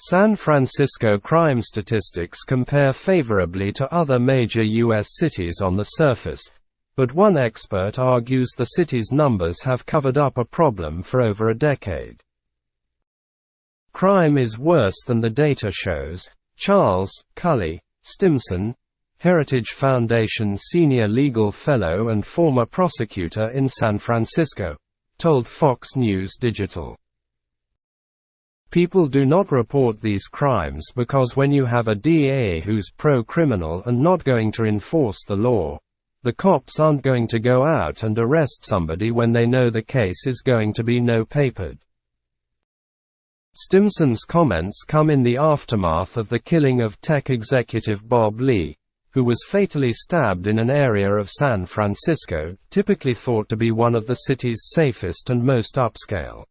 San Francisco crime statistics compare favorably to other major U.S. cities on the surface, but one expert argues the city's numbers have covered up a problem for over a decade. Crime is worse than the data shows, Charles Cully Stimson, Heritage Foundation's senior legal fellow and former prosecutor in San Francisco, told Fox News Digital. People do not report these crimes because when you have a DA who's pro-criminal and not going to enforce the law, the cops aren't going to go out and arrest somebody when they know the case is going to be no-papered. Stimson's comments come in the aftermath of the killing of tech executive Bob Lee, who was fatally stabbed in an area of San Francisco typically thought to be one of the city's safest and most upscale.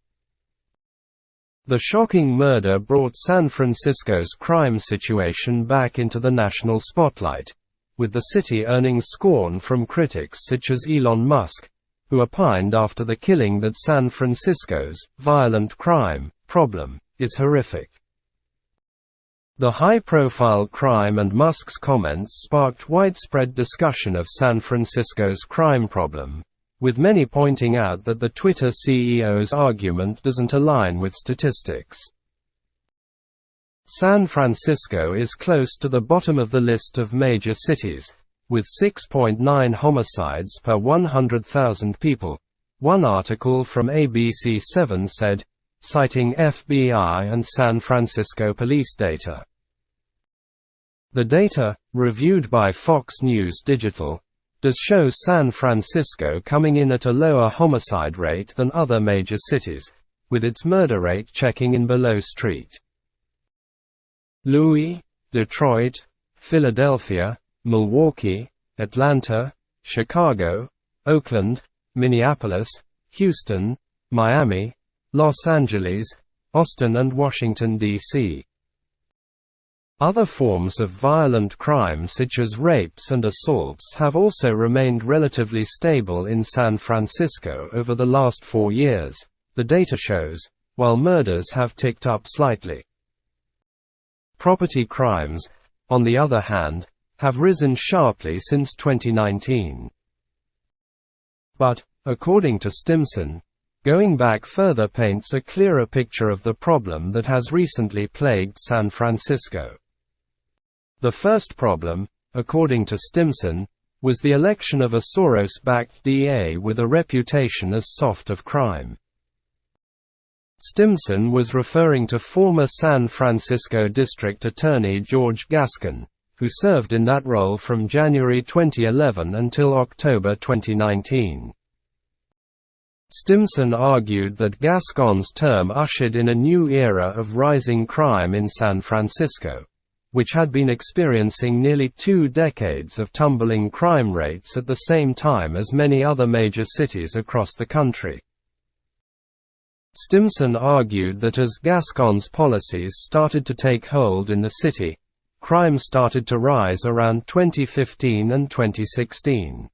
The shocking murder brought San Francisco's crime situation back into the national spotlight, with the city earning scorn from critics such as Elon Musk, who opined after the killing that San Francisco's violent crime problem is horrific. The high-profile crime and Musk's comments sparked widespread discussion of San Francisco's crime problem, with many pointing out that the Twitter CEO's argument doesn't align with statistics. San Francisco is close to the bottom of the list of major cities, with 6.9 homicides per 100,000 people, one article from ABC7 said, citing FBI and San Francisco police data. The data, reviewed by Fox News Digital, does show San Francisco coming in at a lower homicide rate than other major cities, with its murder rate checking in below St. Louis, Detroit, Philadelphia, Milwaukee, Atlanta, Chicago, Oakland, Minneapolis, Houston, Miami, Los Angeles, Austin and Washington, D.C. Other forms of violent crime such as rapes and assaults have also remained relatively stable in San Francisco over the last 4 years, the data shows, while murders have ticked up slightly. Property crimes, on the other hand, have risen sharply since 2019. But, according to Stimson, going back further paints a clearer picture of the problem that has recently plagued San Francisco. The first problem, according to Stimson, was the election of a Soros-backed DA with a reputation as soft of crime. Stimson was referring to former San Francisco District Attorney George Gascon, who served in that role from January 2011 until October 2019. Stimson argued that Gascon's term ushered in a new era of rising crime in San Francisco, which had been experiencing nearly 2 decades of tumbling crime rates at the same time as many other major cities across the country. Stimson argued that as Gascon's policies started to take hold in the city, crime started to rise around 2015 and 2016.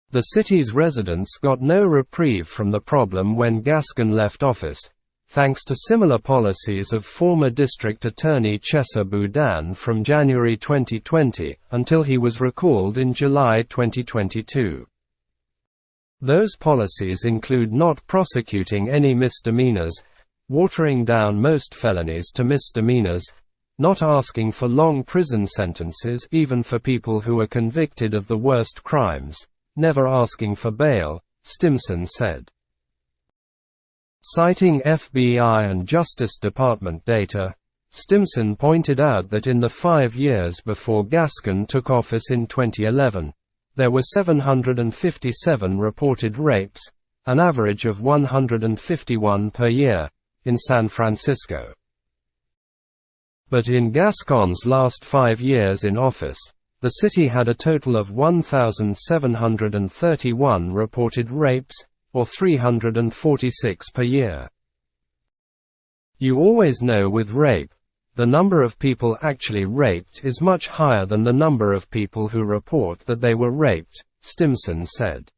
The city's residents got no reprieve from the problem when Gascon left office, thanks to similar policies of former District Attorney Chesa Boudin from January 2020 until he was recalled in July 2022. Those policies include not prosecuting any misdemeanors, watering down most felonies to misdemeanors, not asking for long prison sentences even for people who are convicted of the worst crimes, never asking for bail, Stimson said. Citing FBI and Justice Department data, Stimson pointed out that in the 5 years before Gascon took office in 2011, there were 757 reported rapes, an average of 151 per year, in San Francisco. But in Gascon's last 5 years in office, the city had a total of 1,731 reported rapes, or 346 per year. You always know with rape, the number of people actually raped is much higher than the number of people who report that they were raped, Stimson said.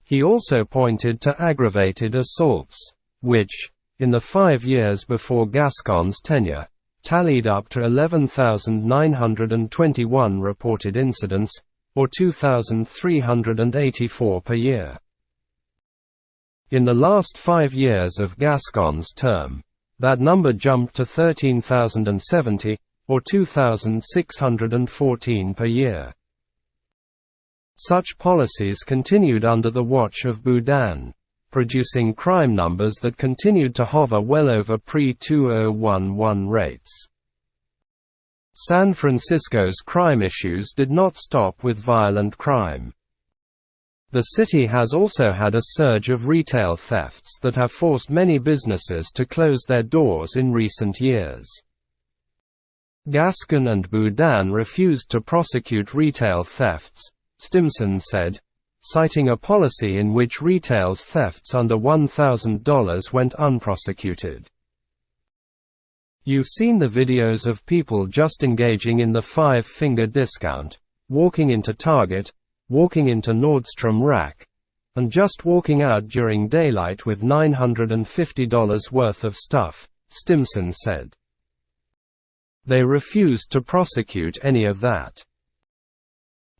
He also pointed to aggravated assaults, which, in the 5 years before Gascon's tenure, tallied up to 11,921 reported incidents, or 2,384 per year. In the last 5 years of Gascon's term, that number jumped to 13,070, or 2,614 per year. Such policies continued under the watch of Boudin, producing crime numbers that continued to hover well over pre-2011 rates. San Francisco's crime issues did not stop with violent crime. The city has also had a surge of retail thefts that have forced many businesses to close their doors in recent years. Gascon and Boudin refused to prosecute retail thefts, Stimson said, citing a policy in which retail thefts under $1,000 went unprosecuted. You've seen the videos of people just engaging in the five-finger discount, walking into Target, walking into Nordstrom Rack, and just walking out during daylight with $950 worth of stuff, Stimson said. They refused to prosecute any of that.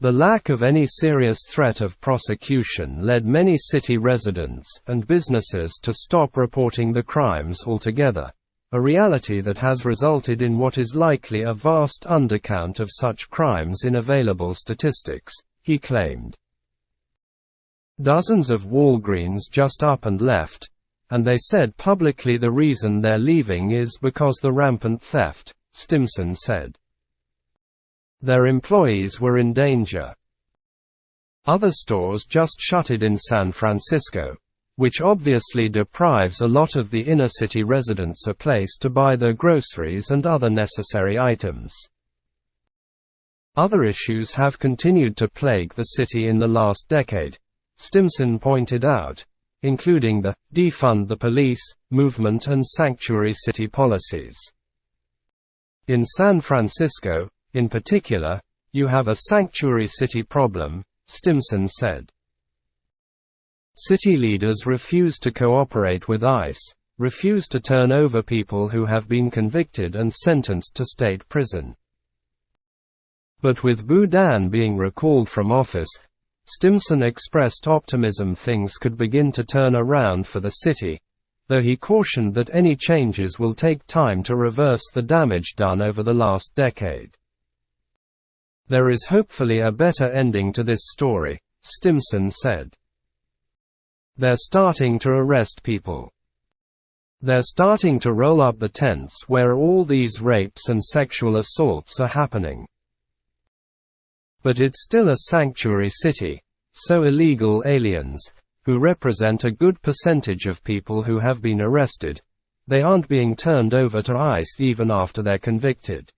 The lack of any serious threat of prosecution led many city residents and businesses to stop reporting the crimes altogether, a reality that has resulted in what is likely a vast undercount of such crimes in available statistics, he claimed. Dozens of Walgreens just up and left, and they said publicly the reason they're leaving is because the rampant theft, Stimson said. Their employees were in danger. Other stores just shuttered in San Francisco, which obviously deprives a lot of the inner-city residents a place to buy their groceries and other necessary items. Other issues have continued to plague the city in the last decade, Stimson pointed out, including the defund the police movement and sanctuary city policies. In San Francisco, in particular, you have a sanctuary city problem, Stimson said. City leaders refuse to cooperate with ICE, refuse to turn over people who have been convicted and sentenced to state prison. But with Boudin being recalled from office, Stimson expressed optimism things could begin to turn around for the city, though he cautioned that any changes will take time to reverse the damage done over the last decade. There is hopefully a better ending to this story, Stimson said. They're starting to arrest people. They're starting to roll up the tents where all these rapes and sexual assaults are happening. But it's still a sanctuary city, so illegal aliens, who represent a good percentage of people who have been arrested, they aren't being turned over to ICE even after they're convicted.